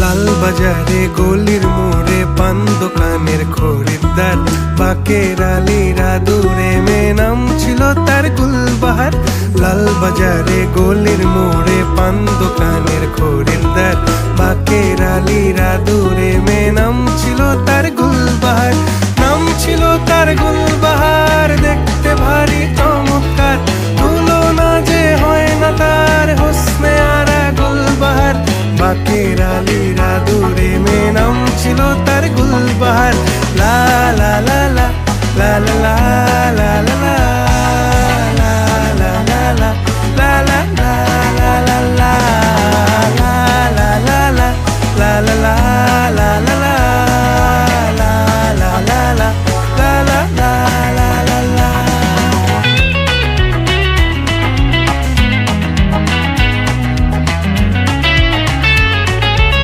লাল বাজারে গলির মোড়ে পান দোকানের খরিদ্দার, বাকের আলীরা দূরে মেয়ে নাম ছিল তার গুলবাহার। লাল বাজারে গলির মোড়ে পান দোকানের খরিদ্দার, বাকের আলীরা দূরে মেয়ে নাম ছিল তার গুলবাহার। নাম ছিল তার গুলবাহার, দেখতে ভারী চমৎকার, তুলনা যে হয় না তার হোসনে আরা গুলবাহার। বাকের আলীরা দূরে মেয়ে নাম ছিল তার গুলবাহার। লা লা লা লা লা লা লা লা লা।